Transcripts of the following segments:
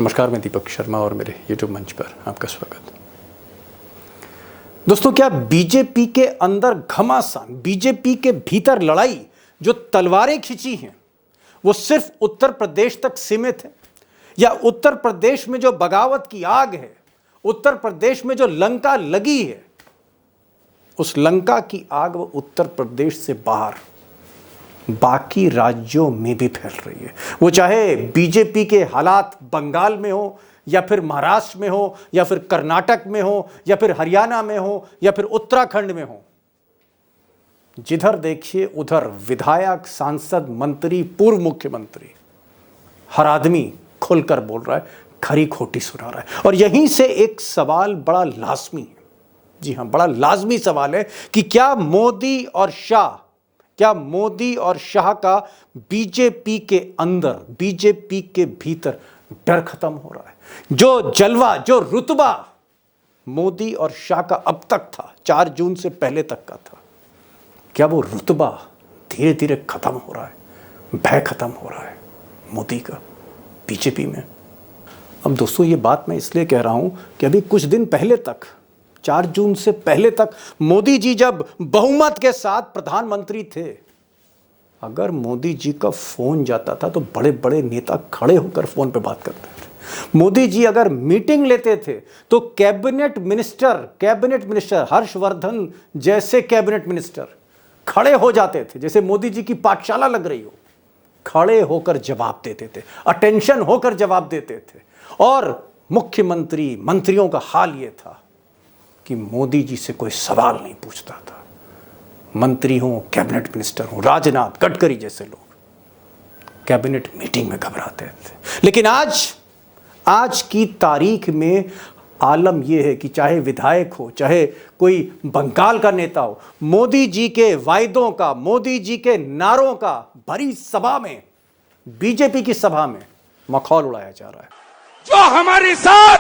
नमस्कार, मैं दीपक शर्मा और मेरे YouTube मंच पर आपका स्वागत। दोस्तों, क्या बीजेपी के अंदर घमासान, बीजेपी के भीतर लड़ाई, जो तलवारें खिंची हैं वो सिर्फ उत्तर प्रदेश तक सीमित है? या उत्तर प्रदेश में जो बगावत की आग है, उत्तर प्रदेश में जो लंका लगी है, उस लंका की आग वो उत्तर प्रदेश से बाहर बाकी राज्यों में भी फैल रही है? वो चाहे बीजेपी के हालात बंगाल में हो, या फिर महाराष्ट्र में हो, या फिर कर्नाटक में हो, या फिर हरियाणा में हो, या फिर उत्तराखंड में हो। जिधर देखिए उधर विधायक, सांसद, मंत्री, पूर्व मुख्यमंत्री, हर आदमी खुलकर बोल रहा है, खरी खोटी सुना रहा है। और यहीं से एक सवाल बड़ा लाजमी है, जी हां, बड़ा लाजमी सवाल है कि क्या मोदी और शाह का बीजेपी के अंदर, बीजेपी के भीतर डर खत्म हो रहा है? जो जलवा, जो रुतबा मोदी और शाह का अब तक था, 4 जून से पहले तक का था, क्या वो रुतबा धीरे धीरे खत्म हो रहा है? भय खत्म हो रहा है मोदी का बीजेपी में? अब दोस्तों, ये बात मैं इसलिए कह रहा हूं कि अभी कुछ दिन पहले तक, 4 जून से पहले तक मोदी जी जब बहुमत के साथ प्रधानमंत्री थे, अगर मोदी जी का फोन जाता था तो बड़े बड़े नेता खड़े होकर फोन पे बात करते थे। मोदी जी अगर मीटिंग लेते थे तो कैबिनेट मिनिस्टर हर्षवर्धन जैसे कैबिनेट मिनिस्टर खड़े हो जाते थे, जैसे मोदी जी की पाठशाला लग रही हो, खड़े होकर जवाब देते थे, अटेंशन होकर जवाब देते थे। और मुख्यमंत्री, मंत्रियों का हाल यह था कि मोदी जी से कोई सवाल नहीं पूछता था। मंत्री हो, कैबिनेट मिनिस्टर हो, राजनाथ, गडकरी जैसे लोग कैबिनेट मीटिंग में घबराते थे। लेकिन आज की तारीख में आलम यह है कि चाहे विधायक हो, चाहे कोई बंगाल का नेता हो, मोदी जी के वायदों का, मोदी जी के नारों का भरी सभा में, बीजेपी की सभा में मखौल उड़ाया जा रहा है। जो हमारे साथ,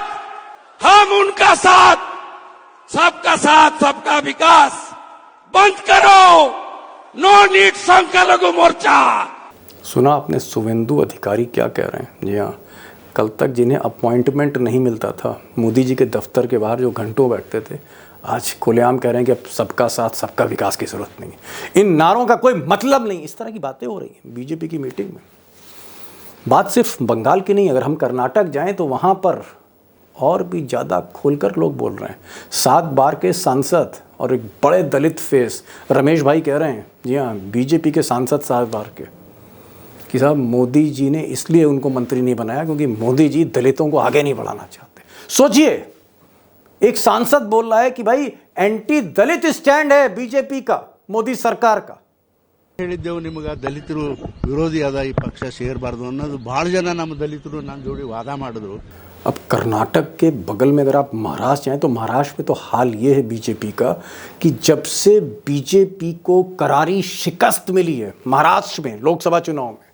हम उनका साथ, सबका साथ सबका विकास। बंद करो, नो नीड संख्यालघु मोर्चा। सुना आपने शुभेंदु अधिकारी क्या कह रहे हैं? जी हाँ, कल तक जिन्हें अपॉइंटमेंट नहीं मिलता था मोदी जी के दफ्तर के बाहर, जो घंटों बैठते थे, आज खुलेआम कह रहे हैं कि अब सबका साथ सबका विकास की जरूरत नहीं, इन नारों का कोई मतलब नहीं। इस तरह की बातें हो रही हैं बीजेपी की मीटिंग में। बात सिर्फ बंगाल की नहीं, अगर हम कर्नाटक जाएं तो वहां पर और भी ज़्यादा खोलकर लोग बोल रहे हैं। 7 बार के सांसद और एक बड़े दलित फेस रमेश भाई कह रहे हैं, जी हाँ, बीजेपी के सांसद 7 बार के, कि साहब मोदी जी ने इसलिए उनको मंत्री नहीं बनाया क्योंकि मोदी जी दलितों को आगे नहीं बढ़ाना चाहते। सोचिए, एक सांसद बोल रहा है कि भाई एंटी दलित स्टैंड है बीजेपी का, मोदी सरकार का। ಹೇಳಿದ್ದೆವು ನಿಮಗೆ ದಲಿತರು ವಿರೋಧಿಯಾದ ಈ ಪಕ್ಷ ಸೇರಬಾರದು ಅನ್ನೋದು ಬಹಳ ಜನ ನಮ್ಮ ದಲಿತರು ನನ್ನ ಜೋಡಿ ವಾದ ಮಾಡಿದ್ರು। अब कर्नाटक के बगल में अगर आप महाराष्ट्र जाएं तो महाराष्ट्र में तो हाल ये है बीजेपी का कि जब से बीजेपी को करारी शिकस्त मिली है महाराष्ट्र में लोकसभा चुनाव में,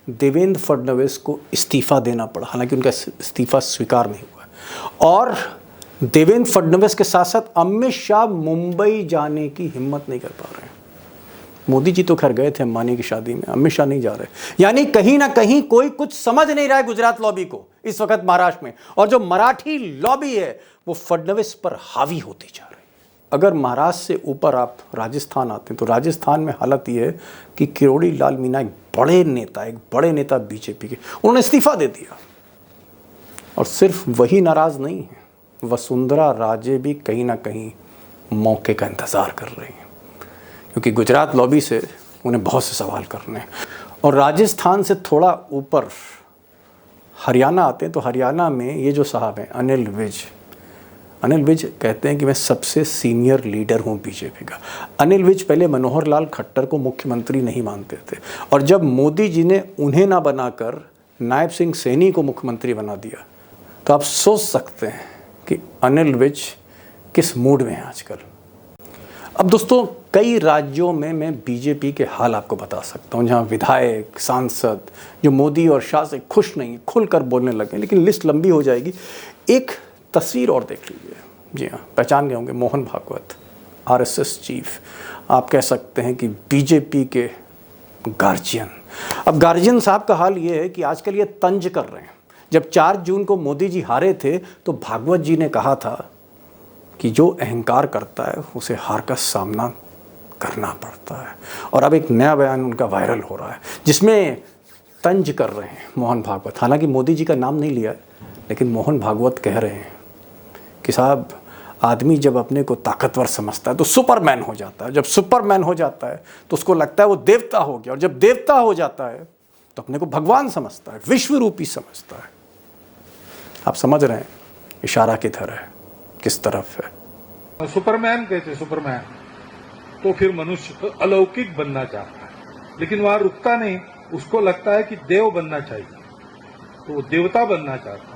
देवेंद्र फडणवीस को इस्तीफा देना पड़ा। हालांकि उनका इस्तीफा स्वीकार नहीं हुआ। और देवेंद्र फडणवीस के साथ साथ अमित शाह मुंबई जाने की हिम्मत नहीं कर पा रहे हैं। मोदी जी तो खैर गए थे अंबानी की शादी में, अमित शाह नहीं जा रहे। यानी कहीं ना कहीं कोई कुछ समझ नहीं रहा है गुजरात लॉबी को इस वक्त महाराष्ट्र में। और जो मराठी लॉबी है वो फडणवीस पर हावी होती जा रही है। अगर महाराष्ट्र से ऊपर आप राजस्थान आते हैं तो राजस्थान में हालत ये है कि किरोड़ी लाल मीणा एक बड़े नेता बीजेपी के, उन्होंने इस्तीफा दे दिया। और सिर्फ वही नाराज नहीं है, वसुंधरा राजे भी कहीं ना कहीं मौके का इंतजार कर रही हैं, क्योंकि गुजरात लॉबी से उन्हें बहुत से सवाल करने हैं। और राजस्थान से थोड़ा ऊपर हरियाणा आते हैं तो हरियाणा में ये जो साहब हैं अनिल विज कहते हैं कि मैं सबसे सीनियर लीडर हूँ बीजेपी का। अनिल विज पहले मनोहर लाल खट्टर को मुख्यमंत्री नहीं मानते थे, और जब मोदी जी ने उन्हें ना बनाकर नायब सिंह सैनी को मुख्यमंत्री बना दिया, तो आप सोच सकते हैं कि अनिल विज किस मूड में है आजकल। अब दोस्तों, कई राज्यों में मैं बीजेपी के हाल आपको बता सकता हूं, जहां विधायक, सांसद जो मोदी और शाह से खुश नहीं, खुलकर बोलने लगे, लेकिन लिस्ट लंबी हो जाएगी। एक तस्वीर और देख लीजिए, जी हाँ, पहचान गए होंगे, मोहन भागवत, आरएसएस चीफ, आप कह सकते हैं कि बीजेपी के गार्जियन। अब गार्जियन साहब का हाल ये है कि आजकल ये तंज कर रहे हैं, जब 4 जून को मोदी जी हारे थे तो भागवत जी ने कहा था कि जो अहंकार करता है उसे हार का सामना करना पड़ता है। और अब एक नया बयान उनका वायरल हो रहा है जिसमें तंज कर रहे हैं मोहन भागवत। हालांकि मोदी जी का नाम नहीं लिया है, लेकिन मोहन भागवत कह रहे हैं कि साहब, आदमी जब अपने को ताकतवर समझता है तो सुपरमैन हो जाता है। जब सुपरमैन हो जाता है तो उसको लगता है वो देवता हो गया, और जब देवता हो जाता है तो अपने को भगवान समझता है, विश्व रूपी समझता है। आप समझ रहे हैं इशारा किधर है, किस तरफ है। सुपरमैन कहते सुपरमैन, तो फिर मनुष्य अलौकिक बनना चाहता है, लेकिन वहां रुकता नहीं, उसको लगता है कि देव बनना चाहिए, तो वो देवता बनना चाहता है।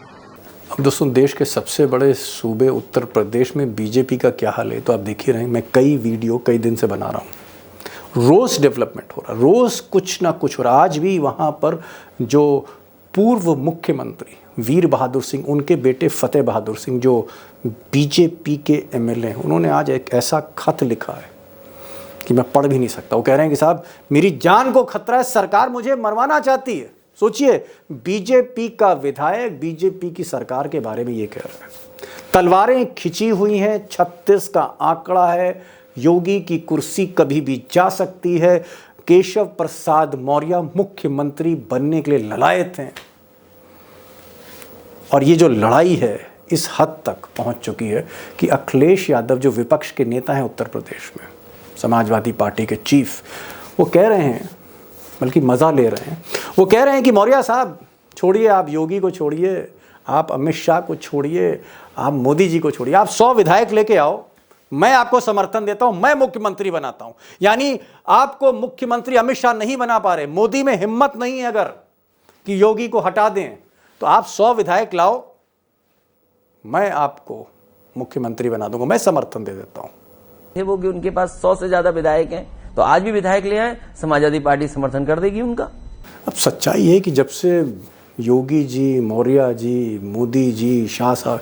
अब दोस्तों, देश के सबसे बड़े सूबे उत्तर प्रदेश में बीजेपी का क्या हाल है तो आप देख ही रहे हैं। मैं कई वीडियो कई दिन से बना रहा हूँ, रोज़ डेवलपमेंट हो रहा है, रोज़ कुछ ना कुछ हो रहा है। आज भी वहाँ पर जो पूर्व मुख्यमंत्री वीर बहादुर सिंह, उनके बेटे फतेह बहादुर सिंह जो बीजेपी के एमएलए हैं, उन्होंने आज एक ऐसा खत लिखा है कि मैं पढ़ भी नहीं सकता। वो कह रहे हैं कि साहब, मेरी जान को खतरा है, सरकार मुझे मरवाना चाहती है। सोचिए, बीजेपी का विधायक बीजेपी की सरकार के बारे में ये कह रहा है। तलवारें खिंची हुई हैं, 36 का आंकड़ा है, योगी की कुर्सी कभी भी जा सकती है, केशव प्रसाद मौर्य मुख्यमंत्री बनने के लिए ललायत हैं। और ये जो लड़ाई है इस हद तक पहुंच चुकी है कि अखिलेश यादव जो विपक्ष के नेता हैं उत्तर प्रदेश में, समाजवादी पार्टी के चीफ, वो कह रहे हैं, बल्कि मज़ा ले रहे हैं, वो कह रहे हैं कि मौर्य साहब छोड़िए, आप योगी को छोड़िए, आप अमित शाह को छोड़िए, आप मोदी जी को छोड़िए, आप 100 विधायक लेके आओ, मैं आपको समर्थन देता हूं, मैं मुख्यमंत्री बनाता हूं। यानी आपको मुख्यमंत्री अमित शाह नहीं बना पा रहे, मोदी में हिम्मत नहीं है अगर कि योगी को हटा दें, तो आप 100 विधायक लाओ, मैं आपको मुख्यमंत्री बना दूंगा, मैं समर्थन दे देता हूं। वो कि उनके पास 100 से ज्यादा विधायक हैं, तो आज भी विधायक ले आए, समाजवादी पार्टी समर्थन कर देगी उनका। अब सच्चाई है कि जब से योगी जी, मौर्य जी, मोदी जी, शाह साहब,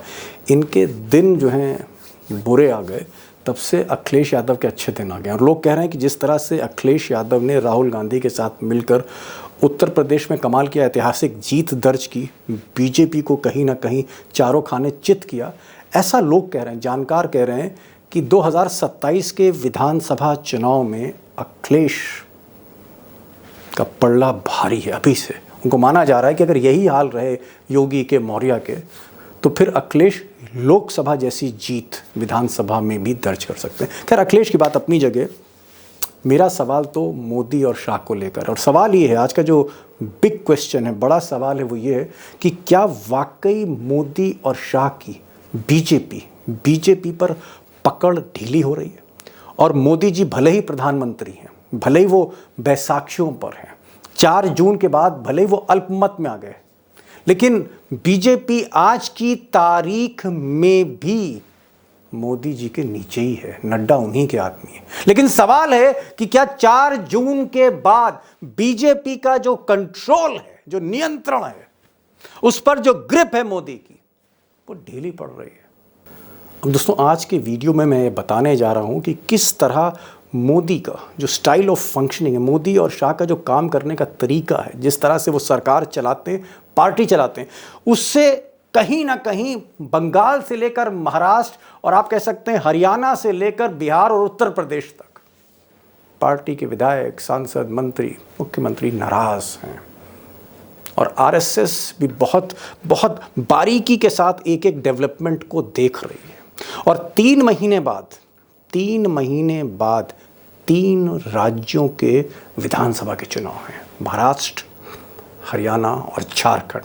इनके दिन जो हैं बुरे आ गए, तब से अखिलेश यादव के अच्छे दिन आ गए। और लोग कह रहे हैं कि जिस तरह से अखिलेश यादव ने राहुल गांधी के साथ मिलकर उत्तर प्रदेश में कमाल की ऐतिहासिक जीत दर्ज की, बीजेपी को कहीं ना कहीं चारों खाने चित किया, ऐसा लोग कह रहे हैं, जानकार कह रहे हैं कि 2027 के विधानसभा चुनाव में अखिलेश का पलड़ा भारी है अभी से। उनको माना जा रहा है कि अगर यही हाल रहे योगी के, मौर्य के, तो फिर अखिलेश लोकसभा जैसी जीत विधानसभा में भी दर्ज कर सकते हैं। खैर, अखिलेश की बात अपनी जगह। मेरा सवाल तो मोदी और शाह को लेकर, और सवाल ये है, आज का जो बिग क्वेश्चन है, बड़ा सवाल है, वो ये है कि क्या वाकई मोदी और शाह की बीजेपी पर पकड़ ढीली हो रही है? और मोदी जी भले ही प्रधानमंत्री हैं, भले ही वो बैसाखियों पर हैं, 4 जून के बाद भले ही वो अल्पमत में आ गए, लेकिन बीजेपी आज की तारीख में भी मोदी जी के नीचे ही है, नड्डा उन्हीं के आदमी है। लेकिन सवाल है कि क्या 4 जून के बाद बीजेपी का जो कंट्रोल है, जो नियंत्रण है, उस पर जो ग्रिप है मोदी की, वो ढीली पड़ रही है। अब दोस्तों, आज के वीडियो में मैं बताने जा रहा हूं कि किस तरह मोदी का जो स्टाइल ऑफ फंक्शनिंग है, मोदी और शाह का जो काम करने का तरीका है, जिस तरह से वो सरकार चलाते हैं, पार्टी चलाते हैं, उससे कहीं ना कहीं बंगाल से लेकर महाराष्ट्र और आप कह सकते हैं हरियाणा से लेकर बिहार और उत्तर प्रदेश तक पार्टी के विधायक, सांसद, मंत्री, मुख्यमंत्री नाराज हैं। और आरएसएस भी बहुत बहुत बारीकी के साथ एक एक डेवलपमेंट को देख रही है। और 3 महीने बाद 3 राज्यों के विधानसभा के चुनाव हैं, महाराष्ट्र, हरियाणा और झारखंड।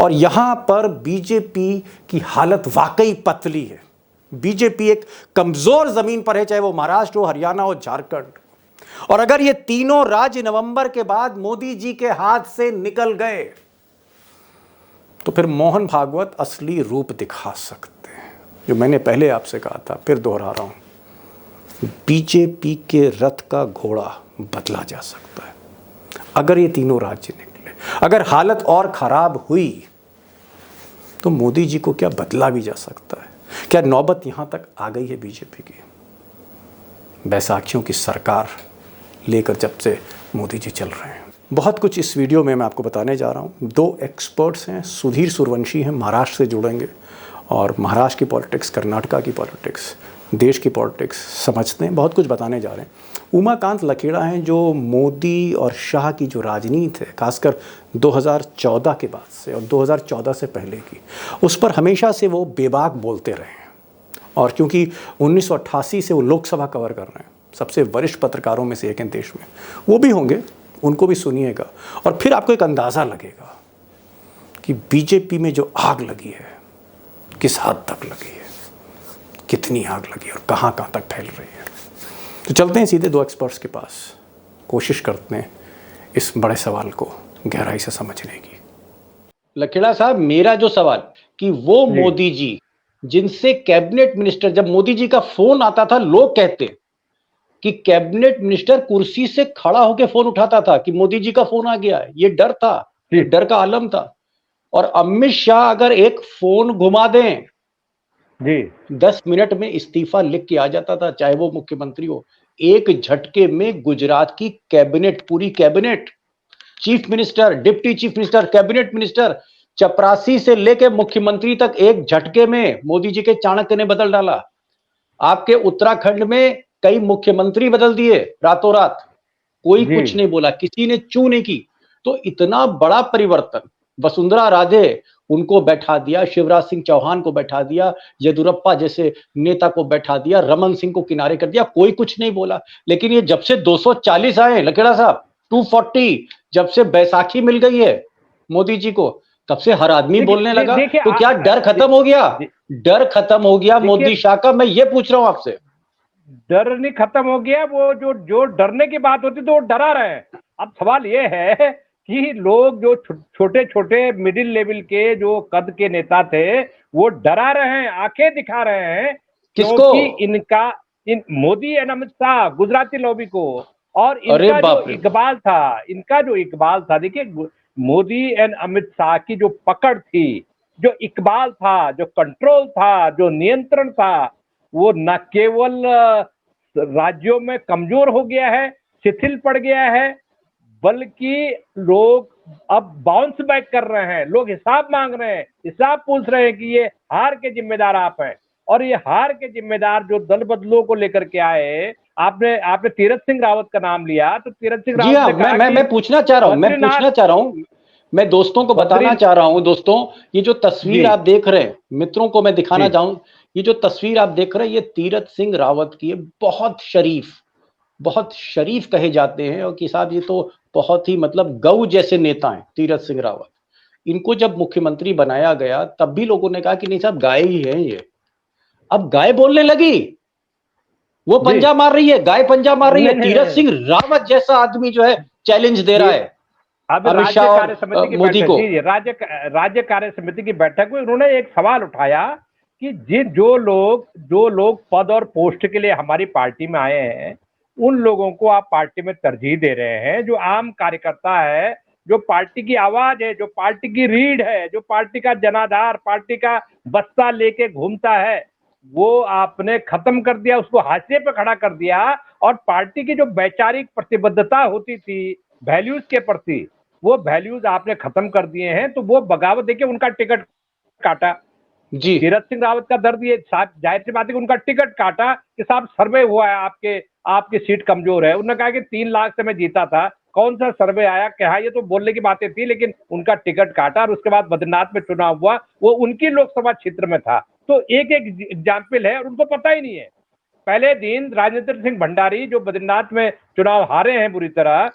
और यहाँ पर बीजेपी की हालत वाकई पतली है। बीजेपी एक कमजोर जमीन पर है, चाहे वो महाराष्ट्र हो, हरियाणा हो, झारखंड। और अगर ये तीनों राज्य नवंबर के बाद मोदी जी के हाथ से निकल गए तो फिर मोहन भागवत असली रूप दिखा सकते हैं। जो मैंने पहले आपसे कहा था, फिर दोहरा रहा हूं, बीजेपी के रथ का घोड़ा बदला जा सकता है अगर ये तीनों राज्य निकले। अगर हालत और खराब हुई तो मोदी जी को क्या बदला भी जा सकता है। क्या नौबत यहां तक आ गई है बीजेपी की? बैसाखियों की सरकार लेकर जब से मोदी जी चल रहे हैं। बहुत कुछ इस वीडियो में मैं आपको बताने जा रहा हूँ। दो एक्सपर्ट्स हैं, सुधीर सूर्यवंशी हैं, महाराष्ट्र से जुड़ेंगे और महाराष्ट्र की पॉलिटिक्स, कर्नाटका की पॉलिटिक्स, देश की पॉलिटिक्स समझते हैं, बहुत कुछ बताने जा रहे हैं। उमाकांत लखेड़ा हैं जो मोदी और शाह की जो राजनीति है, खासकर 2014 के बाद से और 2014 से पहले की, उस पर हमेशा से वो बेबाक बोलते रहे हैं। और क्योंकि 1988 से वो लोकसभा कवर कर रहे हैं, सबसे वरिष्ठ पत्रकारों में से एक हैं देश में, वो भी होंगे, उनको भी सुनिएगा और फिर आपको एक अंदाज़ा लगेगा कि बीजेपी में जो आग लगी है किस हद तक लगी है, कितनी आग लगी और कहाँ कहाँ तक फैल रही है। तो चलते हैं सीधे दो एक्सपर्ट्स के पास, कोशिश करते हैं इस बड़े सवाल को गहराई से समझने की। लखेड़ा साहब, मेरा जो सवाल कि वो मोदी जी जिनसे कैबिनेट मिनिस्टर, जब मोदी जी का फोन आता था लोग कहते कि कैबिनेट मिनिस्टर कुर्सी से खड़ा होकर फोन उठाता था कि मोदी जी का फोन आ गया है, ये डर था, ये डर का आलम था। और अमित शाह अगर एक फोन घुमा दें जी, 10 मिनट में इस्तीफा लिख के आ जाता था, चाहे वो मुख्यमंत्री हो। एक झटके में गुजरात की कैबिनेट, पूरी cabinet, chief minister, deputy chief minister, cabinet minister, चपरासी से लेकर मुख्यमंत्री तक एक झटके में मोदी जी के चाणक्य ने बदल डाला। आपके उत्तराखंड में कई मुख्यमंत्री बदल दिए रातों रात, कोई कुछ नहीं बोला, किसी ने चू नहीं की। तो इतना बड़ा परिवर्तन, वसुंधरा राजे उनको बैठा दिया, शिवराज सिंह चौहान को बैठा दिया, येदुरप्पा जैसे नेता को बैठा दिया, रमन सिंह को किनारे कर दिया, कोई कुछ नहीं बोला। लेकिन ये जब से 240 आए लखेड़ा साहब, 240, जब से बैसाखी मिल गई है मोदी जी को, तब से हर आदमी बोलने लगा। तो क्या डर खत्म हो गया? डर खत्म हो गया मोदी शाह का? मैं ये पूछ रहा हूं आपसे। डर नहीं खत्म हो गया, वो जो डरने की बात होती तो वो डरा रहे हैं। अब सवाल ये है कि लोग जो छोटे छोटे मिडिल लेवल के जो कद के नेता थे वो डरा रहे हैं, आंखें दिखा रहे हैं। किसको? इन मोदी एंड अमित शाह, गुजराती लॉबी को। और इनका जो इकबाल था, देखिए मोदी एंड अमित शाह की जो पकड़ थी, जो इकबाल था, जो कंट्रोल था, जो नियंत्रण था, वो न केवल राज्यों में कमजोर हो गया है, शिथिल पड़ गया है, बल्कि लोग अब बाउंस बैक कर रहे हैं। लोग हिसाब मांग रहे हैं, हिसाब पूछ रहे हैं कि ये हार के जिम्मेदार आप हैं। और ये हार के जिम्मेदार जो दल बदलों को लेकर के आए, आपने तीरथ सिंह रावत का नाम लिया, तो तीरथ सिंह रावत ने कहा मैं पूछना चाह रहा हूं, मैं दोस्तों को बताना चाह रहा हूं, दोस्तों ये जो तस्वीर आप देख रहे हैं, मित्रों को मैं दिखाना चाहूं, ये जो तस्वीर आप देख रहे हैं ये तीरथ सिंह रावत की है। बहुत शरीफ कहे जाते हैं और कि साहब ये तो बहुत ही मतलब गऊ जैसे नेता हैं तीरथ सिंह रावत। इनको जब मुख्यमंत्री बनाया गया तब भी लोगों ने कहा कि नहीं साहब गाय ही है ये। अब गाय बोलने लगी, वो पंजा मार रही है, गाय पंजा मार रही है। तीरथ सिंह रावत जैसा आदमी जो है चैलेंज दे रहा है अब राज्य कार्य समिति की मोदी को। राज्य कार्य समिति की बैठक में उन्होंने एक सवाल उठाया कि जो लोग पद और पोस्ट के लिए हमारी पार्टी में आए हैं, उन लोगों को आप पार्टी में तरजीह दे रहे हैं। जो आम कार्यकर्ता है, जो पार्टी की आवाज है, जो पार्टी की रीढ़ है, जो पार्टी का जनाधार, पार्टी का बस्ता लेके घूमता है, वो आपने खत्म कर दिया, उसको हाशिए पे खड़ा कर दिया। और पार्टी की जो वैचारिक प्रतिबद्धता होती थी वैल्यूज के प्रति, वो वैल्यूज आपने खत्म कर दिए हैं। तो वो बगावत, देखिए उनका टिकट काटा जी, तीरथ सिंह रावत का दर्द ये साहब, जाहिर सी बात है कि उनका टिकट काटा कि साहब सर्वे हुआ है, आपकी सीट कमजोर है। उन्होंने कहा कि 3 लाख से मैं जीता था, कौन सा सर्वे आया, क्या ये तो बोलने की बातें थी, लेकिन उनका टिकट काटा। और उसके बाद बद्रीनाथ में चुनाव हुआ, वो उनकी लोकसभा क्षेत्र में था। तो एक एग्जाम्पल है और उनको पता ही नहीं है। पहले दिन राजेंद्र सिंह भंडारी जो बद्रीनाथ में चुनाव हारे हैं बुरी तरह,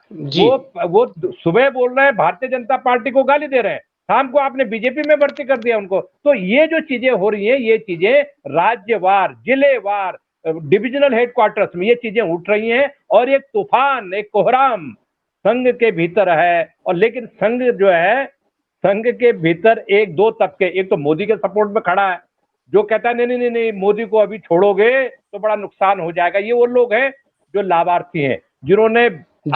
वो सुबह बोल रहे हैं भारतीय जनता पार्टी को गाली दे रहे हैं, शाम को आपने बीजेपी में भर्ती कर दिया उनको। तो ये जो चीजें हो रही हैं, ये चीजें राज्यवार, जिलेवार, डिविजनल हेडक्वार्टर्स में ये चीजें उठ रही हैं। और एक तूफान, एक कोहराम संघ के भीतर है। और लेकिन संघ जो है, संघ के भीतर एक दो तबके, एक तो मोदी के सपोर्ट में खड़ा है जो कहता है नहीं मोदी को अभी छोड़ोगे तो बड़ा नुकसान हो जाएगा। ये वो लोग हैं जो लाभार्थी हैं, जिन्होंने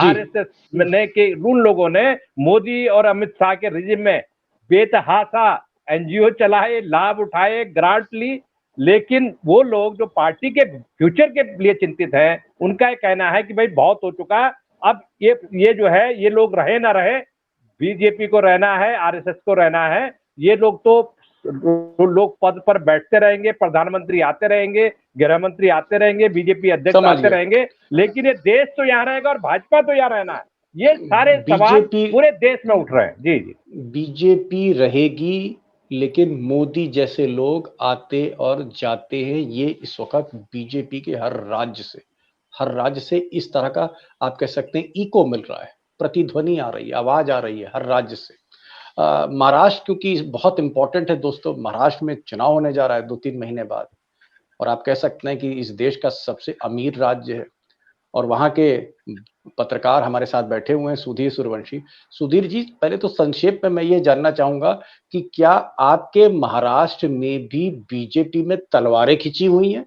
आरएसएस में के उन लोगों ने मोदी और अमित शाह के रिजिम में बेतहाशा एनजीओ चलाए, लाभ उठाए, ग्रांट ली। लेकिन वो लोग जो पार्टी के फ्यूचर के लिए चिंतित हैं, उनका कहना है कि भाई बहुत हो चुका, अब ये जो है, ये लोग रहे ना रहे, बीजेपी को रहना है, आरएसएस को रहना है, ये लोग तो लोग पद पर बैठते रहेंगे, प्रधानमंत्री आते रहेंगे, गृह मंत्री आते रहेंगे, बीजेपी अध्यक्ष आते रहेंगे, लेकिन ये देश तो यहाँ रहेगा और भाजपा तो यहाँ रहना है। ये सारे सवाल पूरे देश में उठ रहे हैं। जी जी, बीजेपी रहेगी, लेकिन मोदी जैसे लोग आते और जाते हैं। ये इस वक्त बीजेपी के हर राज्य से इस तरह का आप कह सकते हैं इको मिल रहा है, प्रतिध्वनि आ रही है, आवाज आ रही है हर राज्य से। महाराष्ट्र क्योंकि बहुत इंपॉर्टेंट है दोस्तों, महाराष्ट्र में चुनाव होने जा रहा है 2-3 महीने बाद, और आप कह सकते हैं कि इस देश का सबसे अमीर राज्य है, और वहां के पत्रकार हमारे साथ बैठे हुए हैं, सुधीर सूर्यवंशी। सुधीर जी, पहले तो संक्षेप में मैं ये जानना चाहूंगा कि क्या आपके महाराष्ट्र में भी बीजेपी में तलवारें खिंची हुई हैं?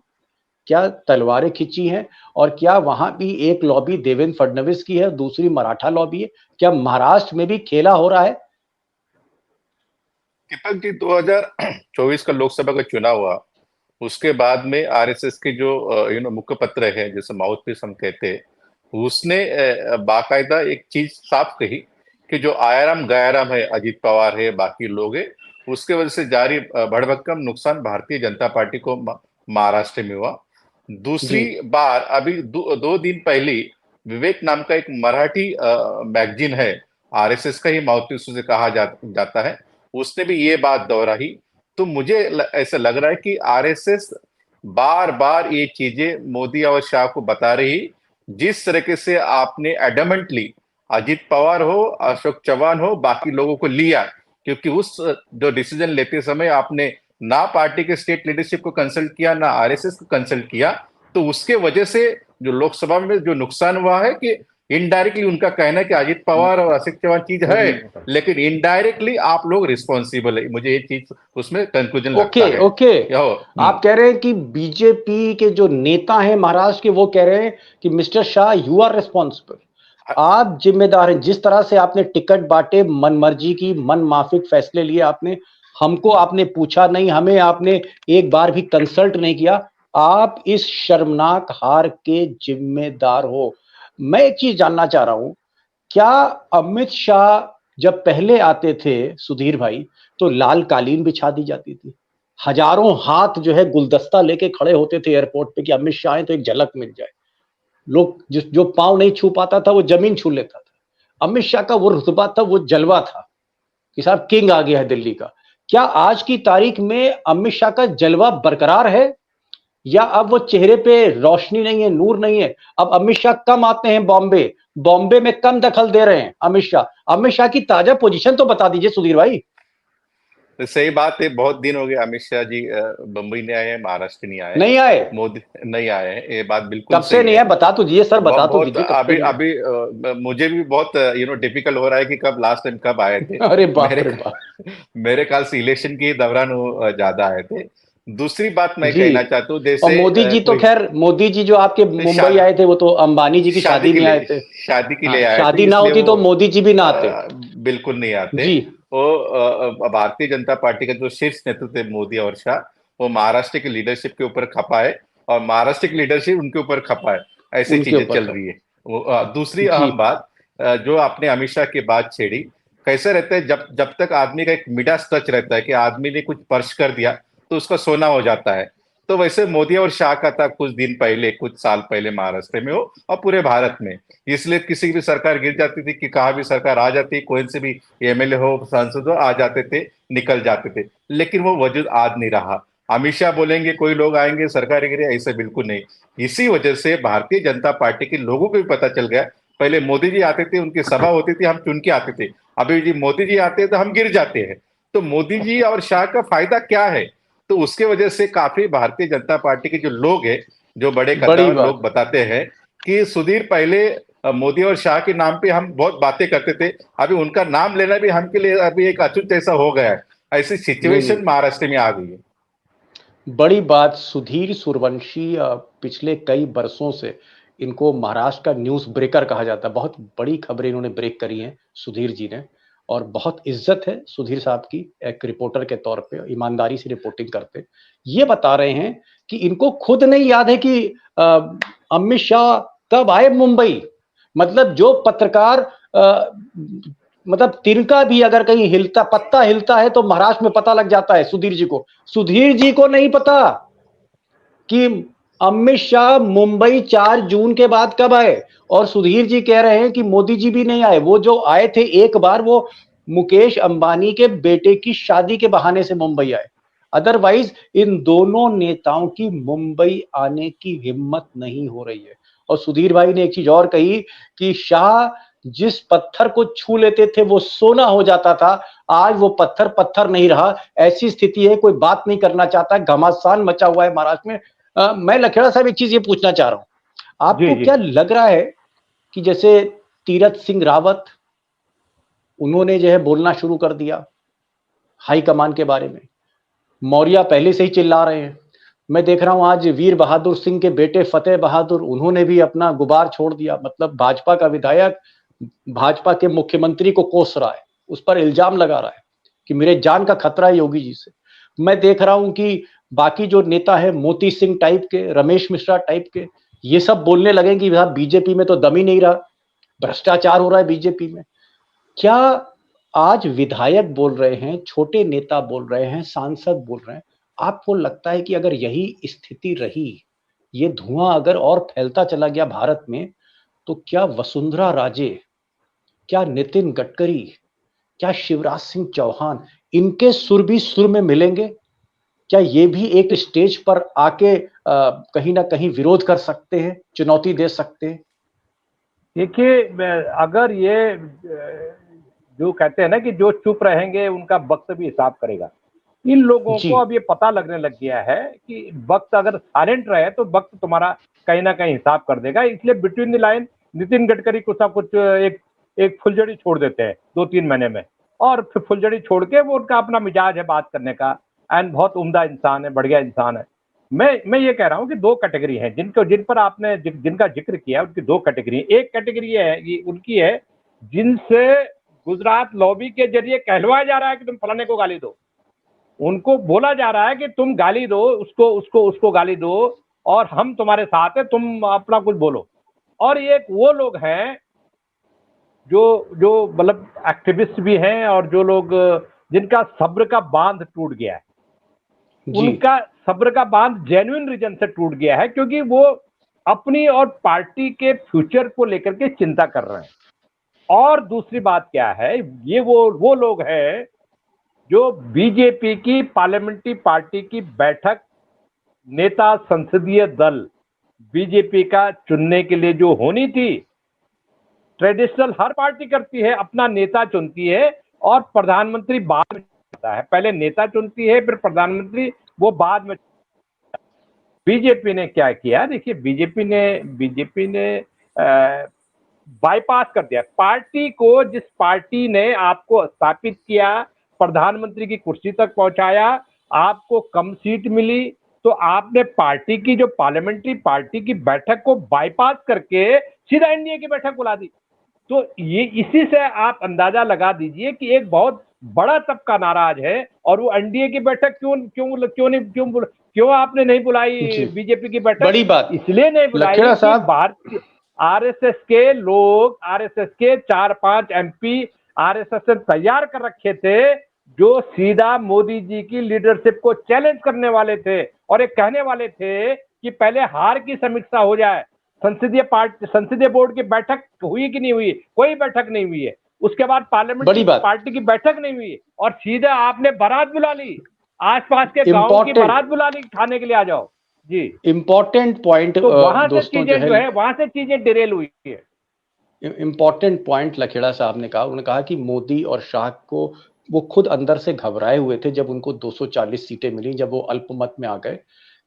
क्या तलवारें खिंची हैं? और क्या वहां भी एक लॉबी देवेंद्र फडणवीस की है, दूसरी मराठा लॉबी है? क्या महाराष्ट्र में भी खेला हो रहा है? दीपक जी, 2024 का लोकसभा का चुनाव हुआ, उसके बाद में आरएसएस के जो मुखपत्र है, जैसे माउथपीस हम कहते हैं, उसने बाकायदा एक चीज साफ कही कि जो आयाराम गयाराम है, अजीत पवार है, बाकी लोग है, उसके वजह से जारी भड़भक्कम नुकसान भारतीय जनता पार्टी को महाराष्ट्र में हुआ। दूसरी बार अभी दो दिन पहले विवेक नाम का एक मराठी मैगजीन है, आरएसएस का ही माउथपीस उसे कहा जाता है, उसने भी ये बात दोहराई। तो मुझे ऐसा लग रहा है कि आरएसएस बार बार ये चीजें मोदी और शाह को बता रही, जिस तरीके से आपने एडमेंटली अजीत पवार हो, अशोक चौहान हो, बाकी लोगों को लिया, क्योंकि उस जो डिसीजन लेते समय आपने ना पार्टी के स्टेट लीडरशिप को कंसल्ट किया, ना आरएसएस को कंसल्ट किया, तो उसके वजह से जो लोकसभा में जो नुकसान हुआ है कि इनडायरेक्टली उनका कहना है कि अजीत पवार और अशोक चौहान चीज है, लेकिन इनडायरेक्टली आप लोग रिस्पॉन्सिबल है। मुझे ये चीज उसमें कंक्लूजन लगता है। ओके, आप कह रहे हैं कि बीजेपी के जो नेता हैं महाराष्ट्र के, वो कह रहे हैं कि mister Shah you are responsible, आप जिम्मेदार हैं। जिस तरह से आपने टिकट बांटे, मनमर्जी की मन माफिक फैसले लिए आपने, हमको आपने पूछा नहीं, हमें आपने एक बार भी कंसल्ट नहीं किया, आप इस शर्मनाक हार के जिम्मेदार हो। मैं एक चीज जानना चाह रहा हूं, क्या अमित शाह जब पहले आते थे सुधीर भाई, तो लाल कालीन बिछा दी जाती थी, हजारों हाथ जो है गुलदस्ता लेके खड़े होते थे एयरपोर्ट पे कि अमित शाह आए तो एक झलक मिल जाए, लोग जो पांव नहीं छू पाता था वो जमीन छू लेता था। अमित शाह का वो रुतबा था, वो जलवा था कि साहब किंग आ गया है दिल्ली का। क्या आज की तारीख में अमित शाह का जलवा बरकरार है, या अब वो चेहरे पे रोशनी नहीं है, नूर नहीं है? अब अमित शाह कम आते हैं बॉम्बे में कम दखल दे रहे हैं अमित शाह की ताजा पोजीशन तो बता दीजिए सुधीर भाई। तो सही बात है, बहुत दिन हो गए अमित शाह जी बम्बई नहीं आए, महाराष्ट्र नहीं आए, मोदी नहीं आए हैं, ये बात बिल्कुल कब से नहीं है? बता तो दीजिए सर, बता तो दीजिए। अभी मुझे भी बहुत डिफिकल्ट हो रहा है कि कब लास्ट टाइम कब आए थे। अरे बाप रे बाप, मेरे ख्याल से इलेक्शन के दौरान वो ज्यादा आए थे। दूसरी बात मैं कहना चाहता हूँ, जैसे मोदी जी तो खैर, मोदी जी जो आपके मुंबई आए थे, वो तो अंबानी जी की शादी में आए थे, शादी के लिए आए। शादी ना होती तो मोदी जी भी ना आते, बिल्कुल नहीं आते जी। वो भारतीय जनता पार्टी का जो शीर्ष नेतृत्व है मोदी और शाह, वो महाराष्ट्र की लीडरशिप के ऊपर खपा है, और महाराष्ट्र की लीडरशिप उनके ऊपर खपा है, ऐसी चीजें चल रही है। दूसरी अहम बात जो आपने अमित शाह की बात छेड़ी, कैसे रहता है, जब तक आदमी का एक मिडास टच रहता है कि आदमी ने कुछ स्पर्श कर दिया तो उसका सोना हो जाता है, तो वैसे मोदी और शाह का था कुछ दिन पहले, कुछ साल पहले महाराष्ट्र में हो और पूरे भारत में। इसलिए किसी की भी सरकार गिर जाती थी कि कहाँ भी सरकार आ जाती, कोई से भी एमएलए हो, सांसद हो, आ जाते थे, निकल जाते थे, लेकिन वो वजूद आज नहीं रहा। अमित शाह बोलेंगे कोई लोग आएंगे, सरकार गिरे, ऐसे बिल्कुल नहीं। इसी वजह से भारतीय जनता पार्टी के लोगों को भी पता चल गया, पहले मोदी जी आते थे, उनकी सभा होती थी, हम चुन के आते थे, अभी जी मोदी जी आते हैं तो हम गिर जाते हैं। तो मोदी जी और शाह का फायदा क्या है? तो उसके वजह से काफी भारतीय जनता पार्टी के जो लोग हैं, जो बड़े कद्दावर लोग बताते हैं कि सुधीर पहले मोदी और शाह के नाम पे हम बहुत बातें करते थे, अभी उनका नाम लेना भी हमके लिए अभी एक अछूत जैसा हो गया है। ऐसी सिचुएशन महाराष्ट्र में आ गई है। बड़ी बात, सुधीर सूर्यवंशी पिछले कई बरसों से इनको महाराष्ट्र का न्यूज ब्रेकर कहा जाता है, बहुत बड़ी खबरें इन्होंने ब्रेक करी हैं सुधीर जी ने, और बहुत इज्जत है सुधीर साहब की एक रिपोर्टर के तौर पे, ईमानदारी से रिपोर्टिंग करते। ये बता रहे हैं कि इनको खुद नहीं याद है कि अमित शाह कब आए मुंबई, मतलब जो पत्रकार मतलब तिनका भी अगर कहीं हिलता, पत्ता हिलता है तो महाराष्ट्र में पता लग जाता है सुधीर जी को। सुधीर जी को नहीं पता कि अमित शाह मुंबई 4 जून के बाद कब आए, और सुधीर जी कह रहे हैं कि मोदी जी भी नहीं आए। वो जो आए थे एक बार, वो मुकेश अंबानी के बेटे की शादी के बहाने से मुंबई आए। अदरवाइज इन दोनों नेताओं की मुंबई आने की हिम्मत नहीं हो रही है। और सुधीर भाई ने एक चीज और कही कि शाह जिस पत्थर को छू लेते थे वो सोना हो जाता था, आज वो पत्थर पत्थर नहीं रहा। ऐसी स्थिति है, कोई बात नहीं करना चाहता, घमासान मचा हुआ है महाराष्ट्र में। मैं लखेड़ा साहब एक चीज ये पूछना चाह रहा हूं, आपको क्या लग रहा है कि जैसे तीरथ सिंह रावत, उन्होंने जो है बोलना शुरू कर दिया हाई कमान के बारे में, मौर्य पहले से ही चिल्ला रहे हैं। मैं देख रहा हूं आज वीर बहादुर सिंह के बेटे फतेह बहादुर, उन्होंने भी अपना गुबार छोड़ दिया। मतलब भाजपा का विधायक भाजपा के मुख्यमंत्री को कोस रहा है, उस पर इल्जाम लगा रहा है कि मेरे जान का खतरा है योगी जी से। मैं देख रहा हूं कि बाकी जो नेता है मोती सिंह टाइप के, रमेश मिश्रा टाइप के, ये सब बोलने लगे कि बीजेपी में तो दम ही नहीं रहा, भ्रष्टाचार हो रहा है बीजेपी में। क्या आज विधायक बोल रहे हैं, छोटे नेता बोल रहे हैं, सांसद बोल रहे हैं, आपको लगता है कि अगर यही स्थिति रही, ये धुआं अगर और फैलता चला गया भारत में, तो क्या वसुंधरा राजे, क्या नितिन गडकरी, क्या शिवराज सिंह चौहान, इनके सुर भी सुर में मिलेंगे? क्या ये भी एक स्टेज पर आके कहीं ना कहीं विरोध कर सकते हैं, चुनौती दे सकते हैं? देखिए, अगर ये जो कहते हैं ना कि जो चुप रहेंगे उनका वक्त भी हिसाब करेगा, इन लोगों को अब ये पता लगने लग गया है कि वक्त अगर साइलेंट रहे तो वक्त तुम्हारा कहीं ना कहीं हिसाब कर देगा। इसलिए between the line Nitin Gadkari कुछ ना कुछ एक फुलझड़ी छोड़ देते हैं 2-3 महीने में, और फिर फुलझड़ी छोड़ के वो उनका अपना मिजाज है बात करने का, एंड बहुत उम्दा इंसान है, बढ़िया इंसान है। मैं ये कह रहा हूँ कि 2 कैटेगरी हैं जिन पर आपने जिनका जिक्र किया, उनकी 2 कैटेगरी। एक कैटेगरी है ये उनकी है जिनसे गुजरात लॉबी के जरिए कहलवाया जा रहा है कि तुम फलाने को गाली दो, उनको बोला जा रहा है कि तुम गाली दो, उसको गाली दो और हम तुम्हारे साथ हैं, तुम अपना कुछ बोलो। और एक वो लोग हैं जो मतलब एक्टिविस्ट भी हैं, और जो लोग जिनका सब्र का बांध टूट गया है, उनका सब्र का बांध जेन्युइन रीजन से टूट गया है, क्योंकि वो अपनी और पार्टी के फ्यूचर को लेकर के चिंता कर रहे हैं। और दूसरी बात क्या है, ये वो लोग हैं जो बीजेपी की पार्लियामेंट्री पार्टी की बैठक, नेता संसदीय दल बीजेपी का चुनने के लिए जो होनी थी, ट्रेडिशनल हर पार्टी करती है, अपना नेता चुनती है और प्रधानमंत्री बाद में चुनता है। पहले नेता चुनती है, फिर प्रधानमंत्री वो बाद में। बीजेपी ने क्या किया, देखिए बीजेपी ने बाईपास कर दिया पार्टी को। जिस पार्टी ने आपको स्थापित किया, प्रधानमंत्री की कुर्सी तक पहुंचाया, आपको कम सीट मिली, तो आपने पार्टी की जो पार्लियामेंट्री पार्टी की बैठक को बाईपास करके सीधा एनडीए की बैठक बुला दी। तो ये इसी से आप अंदाजा लगा दीजिए कि एक बहुत बड़ा तबका नाराज है। और वो एनडीए की बैठक क्यों आपने नहीं बुलाई बीजेपी की बैठक? बड़ी बात इसलिए नहीं बुलाई कि भारतीय आरएसएस के लोग, आरएसएस के 4-5 एमपी आरएसएस से तैयार कर रखे थे, जो सीधा मोदी जी की लीडरशिप को चैलेंज करने वाले थे और एक कहने वाले थे कि पहले हार की समीक्षा हो जाए। संसदीय बोर्ड की बैठक हुई कि नहीं हुई? कोई बैठक नहीं हुई है। उसके बाद पार्लियामेंट पार्टी की बैठक नहीं हुई और सीधा आपने बारात बुला ली, आसपास के गांव की बारात बुला ली, खाने के लिए आ जाओ जी। इंपॉर्टेंट पॉइंट, तो वहां से चीजें जो है वहां से चीजें डिरेल हुई है। इंपॉर्टेंट पॉइंट लखेड़ा साहब ने कहा, उन्होंने कहा कि मोदी और शाह को वो खुद अंदर से घबराए हुए थे जब उनको 240 सीटें मिली, जब वो अल्पमत में आ गए।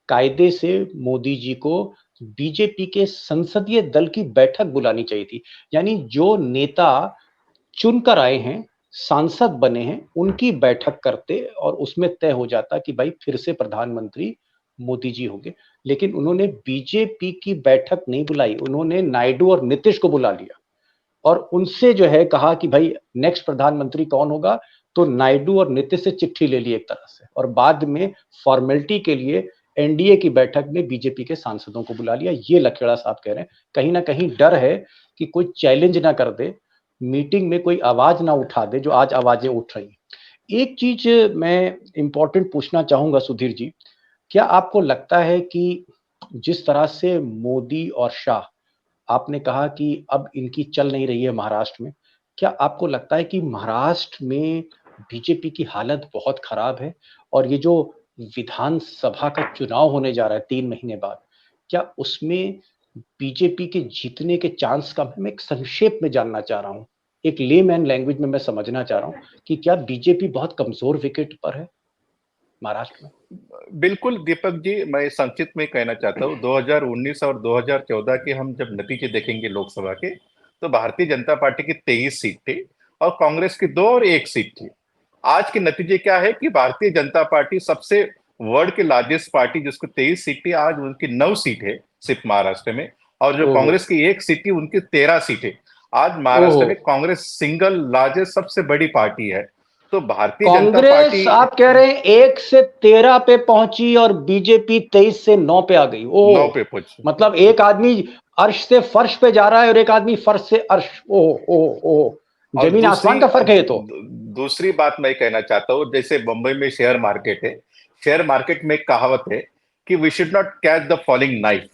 कायदे से मोदी जी को बीजेपी के संसदीय दल की बैठक बुलानी चाहिए थी। यानी जो नेता चुनकर आए हैं, सांसद बने हैं, उनकी बैठक करते और उसमें तय हो जाता कि भाई फिर से प्रधानमंत्री मोदी जी होंगे। लेकिन उन्होंने बीजेपी की बैठक नहीं बुलाई, उन्होंने नायडू और नीतीश को बुला लिया और उनसे जो है कहा कि भाई नेक्स्ट प्रधानमंत्री कौन होगा। तो नायडू और नीतीश से चिट्ठी ले ली एक तरह से, और बाद में फॉर्मेलिटी के लिए एनडीए की बैठक में बीजेपी के सांसदों को बुला लिया। ये लखेड़ा साहब कह रहे हैं कहीं ना कहीं डर है कि कोई चैलेंज ना कर दे, मीटिंग में कोई आवाज ना उठा दे जो आज आवाजें उठ रही हैं। एक चीज मैं इंपॉर्टेंट पूछना चाहूंगा सुधीर जी, क्या आपको लगता है कि जिस तरह से मोदी और शाह, आपने कहा कि अब इनकी चल नहीं रही है महाराष्ट्र में, क्या आपको लगता है कि महाराष्ट्र में बीजेपी की हालत बहुत खराब है और ये जो विधानसभा का चुनाव होने जा रहा है 3 महीने बाद, क्या उसमें बीजेपी के जीतने के चांस कम है? मैं एक संक्षेप में जानना चाह रहा हूं, एक लेमैन लैंग्वेज में मैं समझना चाह रहा हूं कि क्या बीजेपी बहुत कमजोर विकेट पर है महाराष्ट्र में? बिल्कुल दीपक जी, मैं संक्षिप्त में कहना चाहता हूँ 2019 और 2014 के हम जब नतीजे देखेंगे लोकसभा के, तो भारतीय जनता पार्टी की 23 सीट थी और कांग्रेस की 2 और 1 सीट थी। आज के नतीजे क्या है कि भारतीय जनता पार्टी सबसे वर्ल्ड की लार्जेस्ट पार्टी जिसको 23 सीट थी, आज उनकी 9 सीट है सिर्फ महाराष्ट्र में, और जो कांग्रेस की 1 सीट थी उनकी 13 सीट है। आज महाराष्ट्र में कांग्रेस सिंगल लार्जेस्ट सबसे बड़ी पार्टी है। तो भारतीय जनता पार्टी, आप कह रहे हैं 1 से 13 पे पहुंची और बीजेपी 23 से 9 पे आ गई। 9 पे पहुंची, मतलब एक आदमी अर्श से फर्श पे जा रहा है और एक आदमी फर्श से अर्श। जमीन आसमान का फर्क है। तो दूसरी बात मैं कहना चाहता हूँ, जैसे बंबई में शेयर मार्केट है, शेयर मार्केट में एक कहावत है कि we should not catch the falling knife.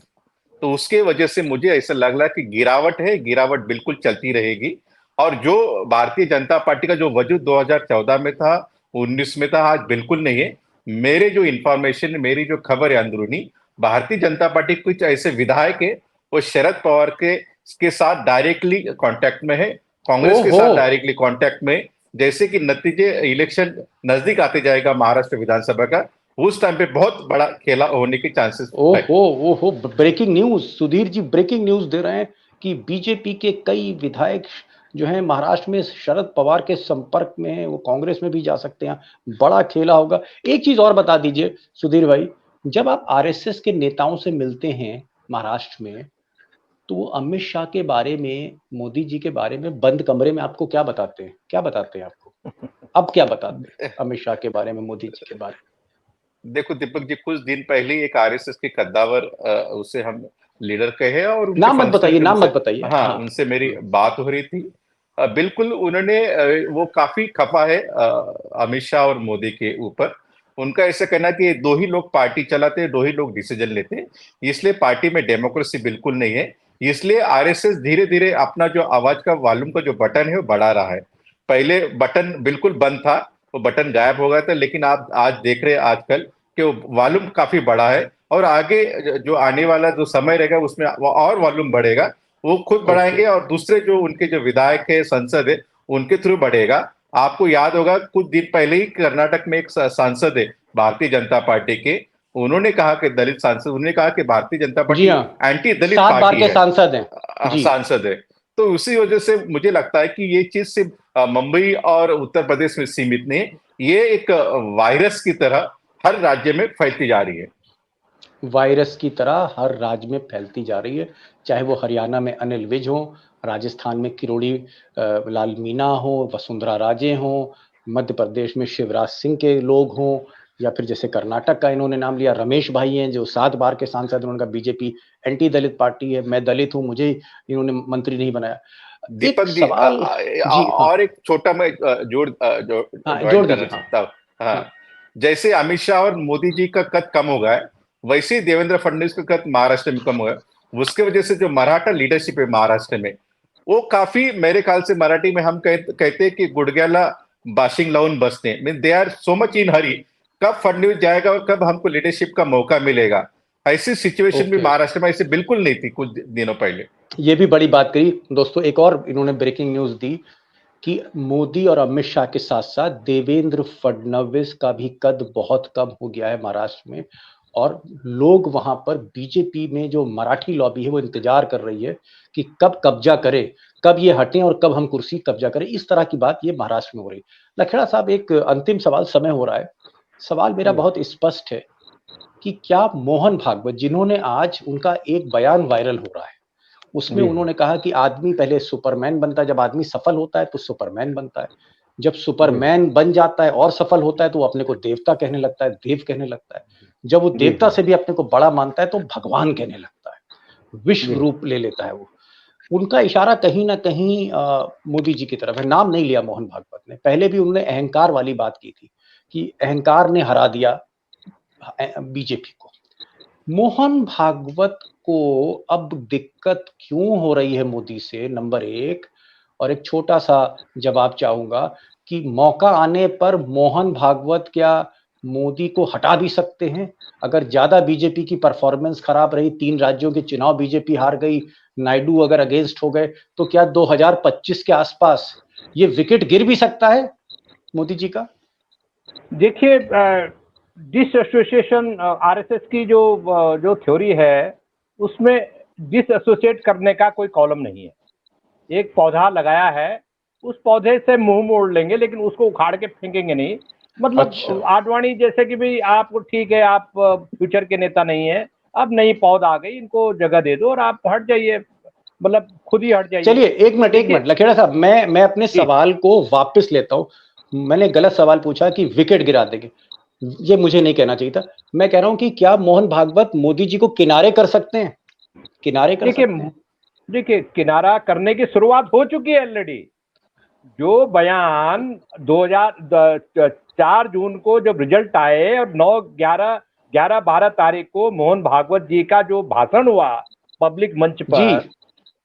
तो उसके वजह से मुझे ऐसा लग रहा है कि गिरावट है, गिरावट बिल्कुल चलती रहेगी। और जो भारतीय जनता पार्टी का जो वजूद 2014 में था, 19 में था, आज बिल्कुल नहीं है। मेरे जो इंफॉर्मेशन, मेरी जो खबर है अंदरूनी, भारतीय जनता पार्टी कुछ ऐसे विधायक है वो शरद पवार के साथ डायरेक्टली कांटेक्ट में है, कांग्रेस के साथ डायरेक्टली कांटेक्ट में। जैसे कि नतीजे इलेक्शन नजदीक आते जाएगा महाराष्ट्र विधानसभा का, उस टाइम पे बहुत बड़ा खेला होने के चांसेस। ओहो, breaking news Sudhir ji, breaking news दे रहे हैं कि बीजेपी के कई विधायक जो हैं महाराष्ट्र में शरद पवार के संपर्क में हैं, वो कांग्रेस में भी जा सकते हैं। बड़ा खेला होगा। एक चीज और बता दीजिए सुधीर भाई, जब आप आरएसएस के नेताओं से मिलते हैं महाराष्ट्र में, तो वो अमित शाह के बारे में, मोदी जी के बारे में बंद कमरे में आपको क्या बताते हैं? क्या बताते हैं आपको? अब क्या बताते हैं अमित शाह के बारे में, मोदी जी के बारे में? देखो दीपक जी, कुछ दिन पहले एक आरएसएस के कद्दावर, उसे हम लीडर कहे, और नाम मत बताइए। हाँ, उनसे मेरी बात हो रही थी। बिल्कुल उन्होंने, वो काफी खफा है अमित शाह और मोदी के ऊपर। उनका ऐसा कहना कि 2 ही लोग पार्टी चलाते हैं, 2 ही लोग डिसीजन लेते हैं, इसलिए पार्टी में डेमोक्रेसी बिल्कुल नहीं है। इसलिए आरएसएस धीरे धीरे अपना जो आवाज का वॉल्यूम का जो बटन है वो बढ़ा रहा है। पहले बटन बिल्कुल बंद था, वो बटन गायब हो गया था, लेकिन आप आज देख रहे हैं आजकल कि वॉल्यूम काफी बड़ा है, और आगे जो आने वाला जो समय रहेगा उसमें और वॉल्यूम बढ़ेगा। वो खुद बढ़ाएंगे और दूसरे जो उनके जो विधायक है, संसद है, उनके थ्रू बढ़ेगा। आपको याद होगा कुछ दिन पहले ही कर्नाटक में एक सांसद है भारतीय जनता पार्टी के, उन्होंने कहा कि दलित सांसद, उन्होंने कहा कि भारतीय जनता पार्टी एंटी दलित पार्टी है, सांसद है। तो उसी वजह से मुझे लगता है कि ये चीज सिर्फ मुंबई और उत्तर प्रदेश में सीमित नहीं है, ये एक वायरस की तरह हर राज्य में फैलती जा रही है। वायरस की तरह हर राज्य में फैलती जा रही है, चाहे वो हरियाणा में अनिल विज हो, राजस्थान में किरोड़ी लाल मीणा हो, वसुंधरा राजे हो, मध्य प्रदेश में शिवराज सिंह के लोग हों, या फिर जैसे कर्नाटक का इन्होंने नाम लिया, रमेश भाई हैं जो 7 बार के सांसद, उनका बीजेपी एंटी दलित पार्टी है, मैं दलित हूं, मुझे इन्होंने मंत्री नहीं बनाया। दीपक जी, और एक छोटा मैं जोड़ करना चाहता हूँ। हाँ, जैसे अमित शाह और मोदी जी का कद कम हो गया है, वैसे ही देवेंद्र फडणवीस का कद महाराष्ट्र में कम हो गया। उसके वजह से जो मराठा लीडरशिप है महाराष्ट्र में, वो काफी, मेरे ख्याल से मराठी में हम कहते हैं कि गुडग्याला बाशिंग लावून बसते, mean they are so much in hurry, कब फडणवीस जाएगा और कब हमको लीडरशिप का मौका मिलेगा। ऐसी सिचुएशन भी महाराष्ट्र में ऐसे बिल्कुल नहीं थी कुछ दिनों पहले। ये भी बड़ी बात कही दोस्तों। एक और इन्होंने ब्रेकिंग न्यूज दी कि मोदी और अमित शाह के साथ साथ देवेंद्र फडणवीस का भी कद बहुत कम हो गया है महाराष्ट्र में, और लोग वहां पर बीजेपी में जो मराठी लॉबी है वो इंतजार कर रही है कि कब कब्जा करे, कब ये हटें और कब हम कुर्सी कब्जा करें। इस तरह की बात ये महाराष्ट्र में हो रही है। लखेड़ा साहब, एक अंतिम सवाल, समय हो रहा है, सवाल मेरा बहुत स्पष्ट है कि क्या मोहन भागवत, जिन्होंने आज उनका एक बयान वायरल हो रहा है, उसमें उन्होंने कहा कि आदमी पहले सुपरमैन बनता है, जब आदमी सफल होता है तो सुपरमैन बनता है, जब सुपरमैन बन जाता है और सफल होता है तो वो अपने को देवता कहने लगता है, देव कहने लगता है। जब वो देवता से भी अपने को बड़ा मानता है तो भगवान कहने लगता है, विश्व रूप ले लेता है वो। उनका इशारा कहीं ना कहीं मोदी जी की तरफ है। नाम नहीं लिया मोहन भागवत ने, पहले भी उन्होंने अहंकार वाली बात की थी कि अहंकार ने हरा दिया बीजेपी को। मोहन भागवत को अब दिक्कत क्यों हो रही है मोदी से, नंबर एक। और एक छोटा सा जवाब चाहूंगा कि मौका आने पर मोहन भागवत क्या मोदी को हटा भी सकते हैं? अगर ज्यादा बीजेपी की परफॉर्मेंस खराब रही, 3 राज्यों के चुनाव बीजेपी हार गई, नायडू अगर अगेंस्ट हो गए, तो क्या 2025 के आसपास ये विकेट गिर भी सकता है मोदी जी का? देखिए, डिसएसोसिएशन आरएसएस की जो थ्योरी है, उसमें डिसएसोसिएट करने का कोई कॉलम नहीं है। एक पौधा लगाया है, उस पौधे से मुंह मोड़ लेंगे, लेकिन उसको उखाड़ के फेंकेंगे नहीं। मतलब अच्छा। आडवाणी जैसे कि भाई आप ठीक है, आप फ्यूचर के नेता नहीं है, अब नई पौध आ गई, इनको जगह दे दो और आप हट जाइए, मतलब खुद ही हट जाइए। चलिए एक मिनट लखेड़ा साहब, मैं अपने सवाल को वापस लेता हूँ। मैंने गलत सवाल पूछा कि विकेट गिरा देंगे, ये मुझे नहीं कहना चाहिए था। मैं कह रहा हूं कि क्या मोहन भागवत मोदी जी को किनारे कर सकते हैं? किनारे कर सकते हैं? देखिए, किनारा करने की शुरुआत हो चुकी है ऑलरेडी। जो बयान 4 जून को जब रिजल्ट आए और 11-12 तारीख को मोहन भागवत जी का जो भाषण हुआ पब्लिक मंच पर,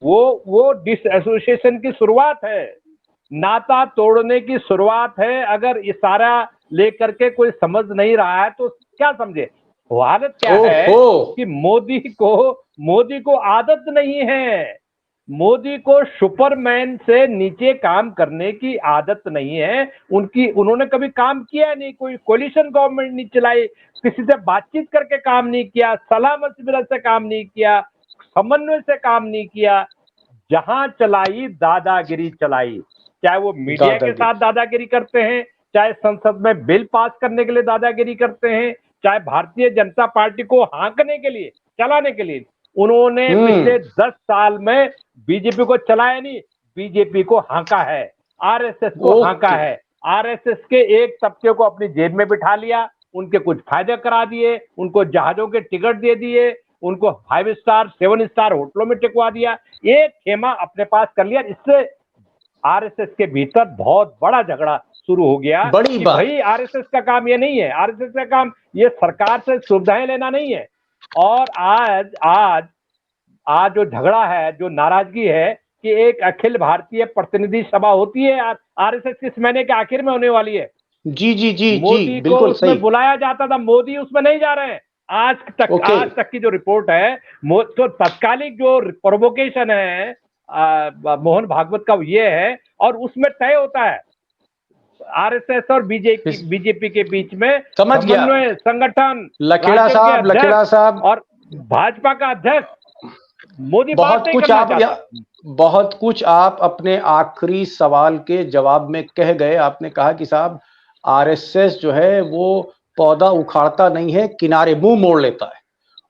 वो डिसएसोसिएशन की शुरुआत है, नाता तोड़ने की शुरुआत है। अगर इशारा लेकर के कोई समझ नहीं रहा है तो क्या समझे? हालत क्या है कि मोदी को आदत नहीं है, मोदी को सुपरमैन से नीचे काम करने की आदत नहीं है। उन्होंने कभी काम किया नहीं, कोई कोलिशन गवर्नमेंट नहीं चलाई, किसी से बातचीत करके काम नहीं किया, सलाह मशविरा से काम नहीं किया, समन्वय से काम नहीं किया। जहां चलाई दादागिरी चलाई, चाहे वो मीडिया के साथ दादागिरी करते हैं, चाहे संसद में बिल पास करने के लिए दादागिरी करते हैं, चाहे भारतीय जनता पार्टी को हाँकने के लिए, चलाने के लिए। उन्होंने पिछले 10 साल में बीजेपी को चलाया नहीं, बीजेपी को हाँका है, आरएसएस को हाँका है। आरएसएस के एक तबके को अपनी जेब में बिठा लिया, उनके कुछ फायदे करा दिए, उनको जहाजों के टिकट दे दिए, उनको 5 स्टार 7 स्टार होटलों में टिकवा दिया, एक खेमा अपने पास कर लिया। इससे आरएसएस के भीतर बहुत बड़ा झगड़ा शुरू हो गया। बड़ी बात। भाई आरएसएस का काम ये नहीं है, आरएसएस का काम ये सरकार से सुविधाएं लेना नहीं है। और आज जो झगड़ा है, जो नाराजगी है कि एक अखिल भारतीय प्रतिनिधि सभा होती है आरएसएस के इस महीने के आखिर में होने वाली है। जी मोदी को उसमें बुलाया जाता था, मोदी उसमें नहीं जा रहे हैं आज तक की जो रिपोर्ट है। तो तत्कालिक जो प्रोवोकेशन है मोहन भागवत का ये है, और उसमें तय होता है आरएसएस और बीजेपी के बीच में समन्वय संगठन, लखेड़ा साहब और भाजपा का अध्यक्ष। मोदी बहुत कुछ आप अपने आखिरी सवाल के जवाब में कह गए। आपने कहा कि साहब आरएसएस जो है वो पौधा उखाड़ता नहीं है, किनारे मुंह मोड़ लेता है।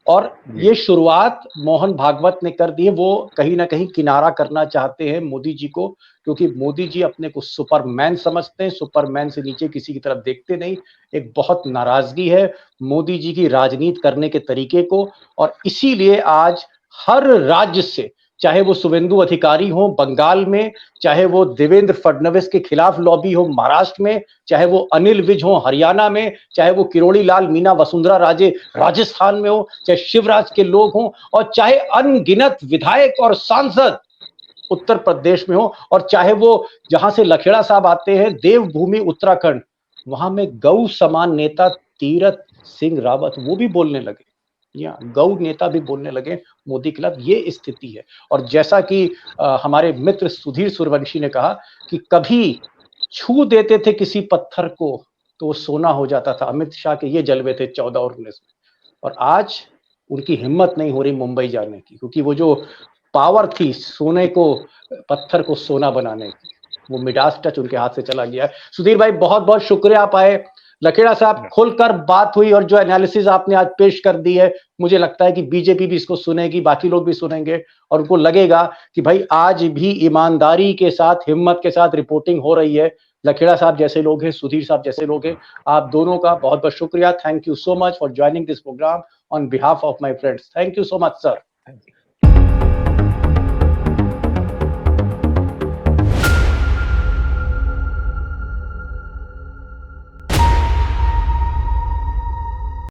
और ये शुरुआत मोहन भागवत ने कर दी है। वो कहीं ना कहीं किनारा करना चाहते हैं मोदी जी को, क्योंकि मोदी जी अपने को सुपरमैन समझते हैं, सुपरमैन से नीचे किसी की तरफ देखते नहीं। एक बहुत नाराजगी है मोदी जी की राजनीति करने के तरीके को, और इसीलिए आज हर राज्य से, चाहे वो शुभेंदु अधिकारी हो बंगाल में, चाहे वो देवेंद्र फडणवीस के खिलाफ लॉबी हो महाराष्ट्र में, चाहे वो अनिल विज हो हरियाणा में, चाहे वो किरोड़ी लाल मीना वसुंधरा राजे राजस्थान में हो, चाहे शिवराज के लोग हों, और चाहे अनगिनत विधायक और सांसद उत्तर प्रदेश में हो, और चाहे वो जहां से लखेड़ा साहब आते हैं देवभूमि उत्तराखंड, वहां में गौ समान नेता तीरथ सिंह रावत वो भी बोलने लगे, या गौ नेता भी बोलने लगे मोदी के खिलाफ। ये स्थिति है। और जैसा कि हमारे मित्र सुधीर सूर्यवंशी ने कहा कि कभी छू देते थे किसी पत्थर को तो वो सोना हो जाता था। अमित शाह के ये जलवे थे 14 और 19 में, और आज उनकी हिम्मत नहीं हो रही मुंबई जाने की, क्योंकि वो जो पावर थी सोने को, पत्थर को सोना बनाने की, वो मिडास टच उनके हाथ से चला गया है। सुधीर भाई बहुत बहुत शुक्रिया, आप आए। लखेड़ा साहब खुलकर बात हुई, और जो एनालिसिस आपने आज पेश कर दी है, मुझे लगता है कि बीजेपी भी इसको सुनेगी, बाकी लोग भी सुनेंगे, और उनको लगेगा कि भाई आज भी ईमानदारी के साथ, हिम्मत के साथ रिपोर्टिंग हो रही है। लखेड़ा साहब जैसे लोग हैं, सुधीर साहब जैसे लोग हैं, आप दोनों का बहुत बहुत शुक्रिया। Thank you so much for joining this programme on behalf of my friends. Thank you so much sir.